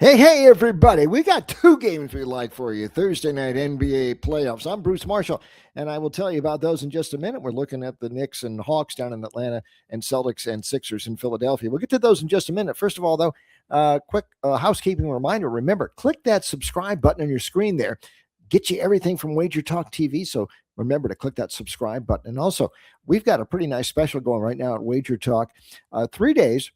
Hey, everybody. We got two games we like for you. Thursday night NBA playoffs. I'm Bruce Marshall, and I will tell you about those in just a minute. We're looking at the Knicks and Hawks down in Atlanta and Celtics and Sixers in Philadelphia. We'll get to those in just a minute. First of all, though, quick housekeeping reminder. Remember, click that subscribe button on your screen there. Get you everything from WagerTalk TV. So remember to click that subscribe button. And also, we've got a pretty nice special going right now at WagerTalk. 3 days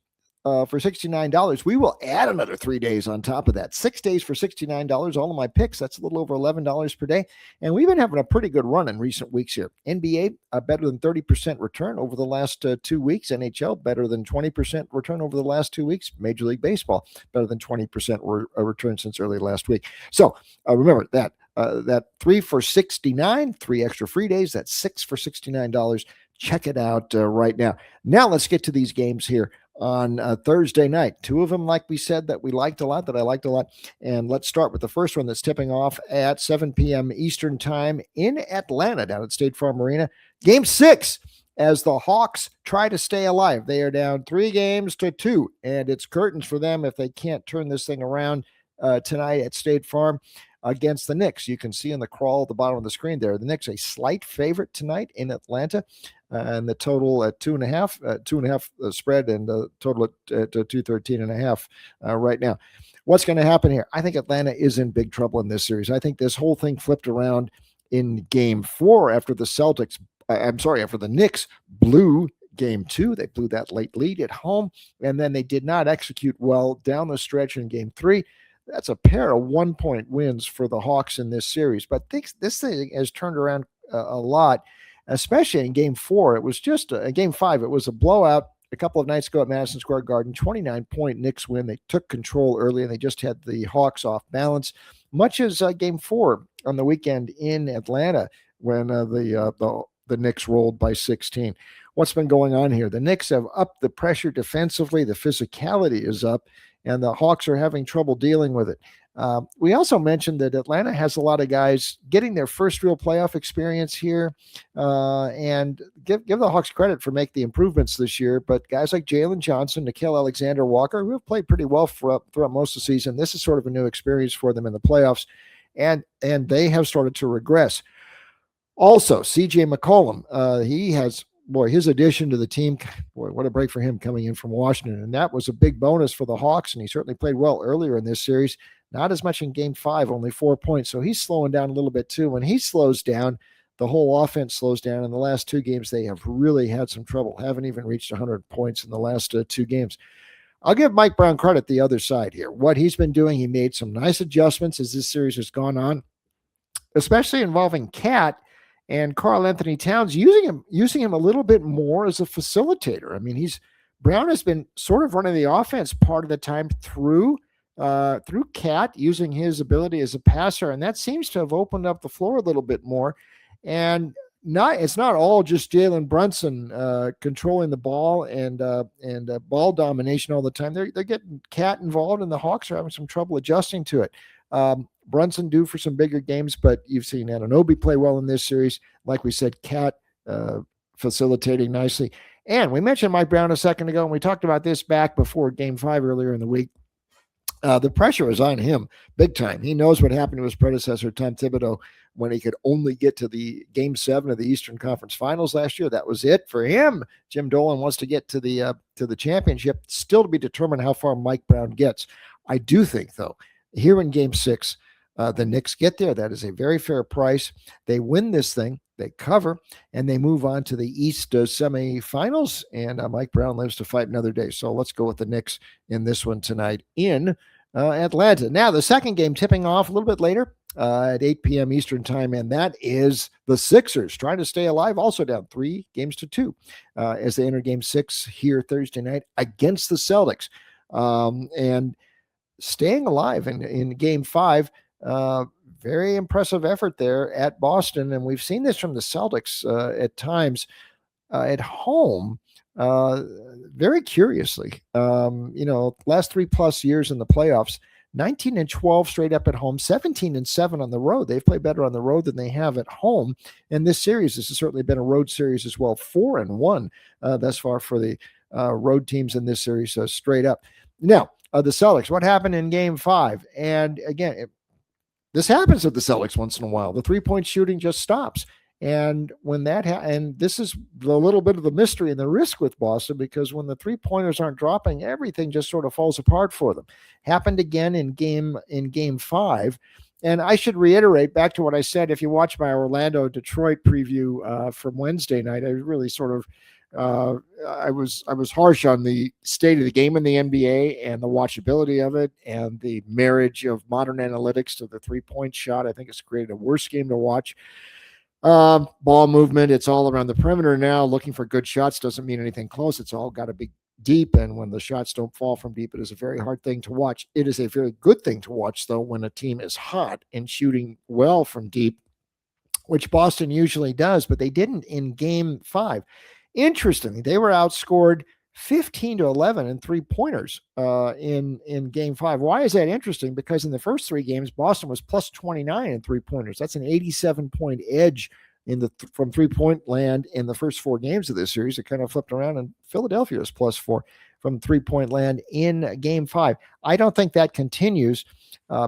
for $69. We will add another 3 days on top of that. 6 days for $69. All of my picks, that's a little over $11 per day. And we've been having a pretty good run in recent weeks here. NBA, better than 30% return over the last 2 weeks. NHL, better than 20% return over the last 2 weeks. Major League Baseball, better than 20% return since early last week. So remember that. That 3 for $69, 3 extra free days. That's 6 for $69. Check it out right now. Now let's get to these games here on Thursday night. Two of them, like we said, that we liked a lot, that I liked a lot. And let's start with the first one that's tipping off at 7 p.m. Eastern time in Atlanta down at State Farm Arena. Game 6 as the Hawks try to stay alive. They are down 3-2, and it's curtains for them if they can't turn this thing around tonight at State Farm against the Knicks. You can see in the crawl at the bottom of the screen there, the Knicks a slight favorite tonight in Atlanta, and the total at 2.5 spread, and the total at 213.5 right now. What's going to happen here? I think Atlanta is in big trouble in this series. I think this whole thing flipped around in Game 4 after the Knicks blew Game 2. They blew that late lead at home, and then they did not execute well down the stretch in Game 3. That's a pair of 1-point wins for the Hawks in this series. But this thing has turned around a lot, especially in Game 4. It was just Game 5. It was a blowout a couple of nights ago at Madison Square Garden. 29-point Knicks win. They took control early, and they just had the Hawks off balance, much as Game 4 on the weekend in Atlanta when the Knicks rolled by 16. What's been going on here? The Knicks have upped the pressure defensively. The physicality is up, and the Hawks are having trouble dealing with it. We also mentioned that Atlanta has a lot of guys getting their first real playoff experience here, and give the Hawks credit for making the improvements this year. But guys like Jalen Johnson, Nickeil Alexander-Walker, who have played pretty well throughout most of the season, this is sort of a new experience for them in the playoffs, and they have started to regress. Also, C.J. McCollum, he has... his addition to the team, what a break for him coming in from Washington. And that was a big bonus for the Hawks, and he certainly played well earlier in this series. Not as much in Game 5, only 4 points. So he's slowing down a little bit too. When he slows down, the whole offense slows down. In the last 2 games, they have really had some trouble. Haven't even reached 100 points in the last 2 games. I'll give Mike Brown credit the other side here. What he's been doing, he made some nice adjustments as this series has gone on, especially involving Cat and Karl Anthony Towns, using him a little bit more as a facilitator. I mean, Brown has been sort of running the offense part of the time through Cat, using his ability as a passer, and that seems to have opened up the floor a little bit more. And it's not all just Jalen Brunson controlling the ball and ball domination all the time. They're getting Cat involved, and the Hawks are having some trouble adjusting to it. Brunson due for some bigger games, but you've seen Anunoby play well in this series. Like we said, Cat facilitating nicely. And we mentioned Mike Brown a second ago, and we talked about this back before Game 5 earlier in the week. The pressure is on him big time. He knows what happened to his predecessor, Tom Thibodeau, when he could only get to the Game 7 of the Eastern Conference Finals last year. That was it for him. Jim Dolan wants to get to the championship. Still to be determined how far Mike Brown gets. I do think, though, here in Game 6, the Knicks get there. That is a very fair price. They win this thing, they cover, and they move on to the East semifinals. And Mike Brown lives to fight another day. So let's go with the Knicks in this one tonight in Atlanta. Now, the second game tipping off a little bit later at 8 p.m. Eastern time, and that is the Sixers trying to stay alive, also down 3-2 as they enter Game 6 here Thursday night against the Celtics. And staying alive in Game 5. Very impressive effort there at Boston, and we've seen this from the Celtics at times at home. Very curiously, last 3+ years in the playoffs, 19-12 straight up at home, 17-7 on the road. They've played better on the road than they have at home. And this series, this has certainly been a road series as well. 4-1 thus far for the road teams in this series, straight up. Now, the Celtics. What happened in Game 5? And again, this happens with the Celtics once in a while. The three-point shooting just stops. And when that and this is a little bit of the mystery and the risk with Boston, because when the three-pointers aren't dropping, everything just sort of falls apart for them. Happened again in game 5. And I should reiterate back to what I said. If you watch my Orlando-Detroit preview from Wednesday night, I really sort of I was harsh on the state of the game in the NBA and the watchability of it and the marriage of modern analytics to the three-point shot. I think it's created a worse game to watch. Ball movement, it's all around the perimeter now. Looking for good shots doesn't mean anything close. It's all got to be deep, and when the shots don't fall from deep, it is a very hard thing to watch. It is a very good thing to watch, though, when a team is hot and shooting well from deep, which Boston usually does, but they didn't in Game 5. Interestingly, they were outscored 15-11 in three-pointers in Game 5. Why is that interesting? Because in the first 3 games, Boston was plus 29 in three-pointers. That's an 87-point edge from three-point land in the first 4 games of this series. It kind of flipped around, and Philadelphia was plus 4 from three-point land in Game 5. I don't think that continues,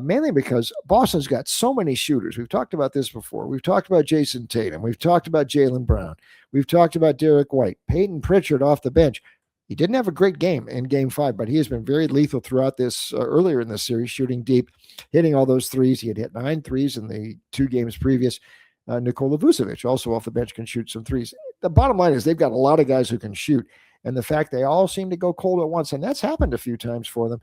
mainly because Boston's got so many shooters. We've talked about this before. We've talked about Jason Tatum. We've talked about Jaylen Brown. We've talked about Derek White. Peyton Pritchard off the bench. He didn't have a great game in Game 5, but he has been very lethal throughout this earlier in this series, shooting deep, hitting all those threes. He had hit 9 threes in the 2 games previous. Nikola Vucevic, also off the bench, can shoot some threes. The bottom line is they've got a lot of guys who can shoot, and the fact they all seem to go cold at once, and that's happened a few times for them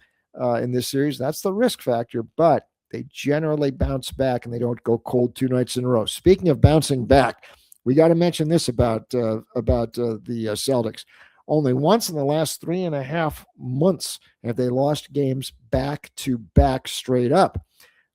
in this series. That's the risk factor, but they generally bounce back, and they don't go cold 2 nights in a row. Speaking of bouncing back, we got to mention this about the Celtics. Only once in the last 3.5 months have they lost games back-to-back straight up.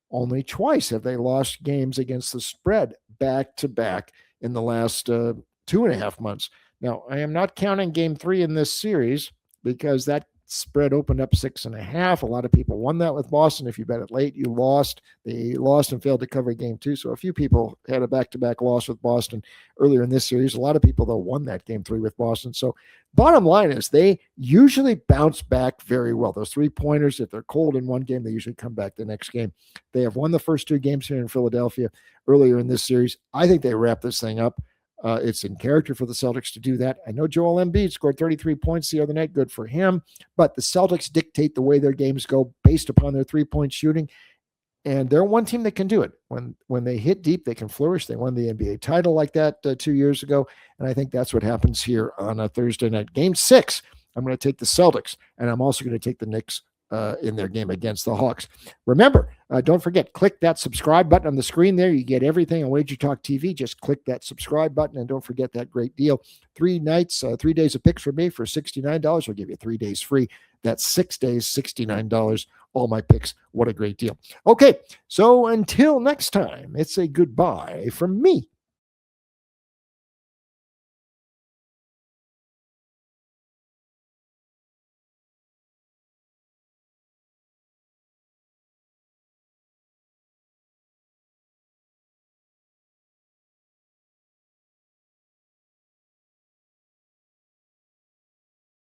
Only twice have they lost games against the spread back-to-back in the last 2.5 months. Now, I am not counting Game 3 in this series because that spread opened up 6.5. A lot of people won that with Boston. If you bet it late, you lost. They lost and failed to cover Game 2. So a few people had a back-to-back loss with Boston earlier in this series. A lot of people, though, won that Game 3 with Boston. So bottom line is they usually bounce back very well. Those three-pointers, if they're cold in one game, they usually come back the next game. They have won the first 2 games here in Philadelphia earlier in this series. I think they wrap this thing up. It's in character for the Celtics to do that. I know Joel Embiid scored 33 points the other night. Good for him. But the Celtics dictate the way their games go based upon their three-point shooting. And they're one team that can do it. When they hit deep, they can flourish. They won the NBA title like that 2 years ago. And I think that's what happens here on a Thursday night. Game 6, I'm going to take the Celtics. And I'm also going to take the Knicks in their game against the Hawks. Remember, don't forget, click that subscribe button on the screen there. You get everything on WagerTalk TV. Just click that subscribe button, and don't forget that great deal. 3 nights, 3 days of picks for me for $69. We'll give you 3 days free. That's 6 days, $69. All my picks. What a great deal. Okay, so until next time, it's a goodbye from me.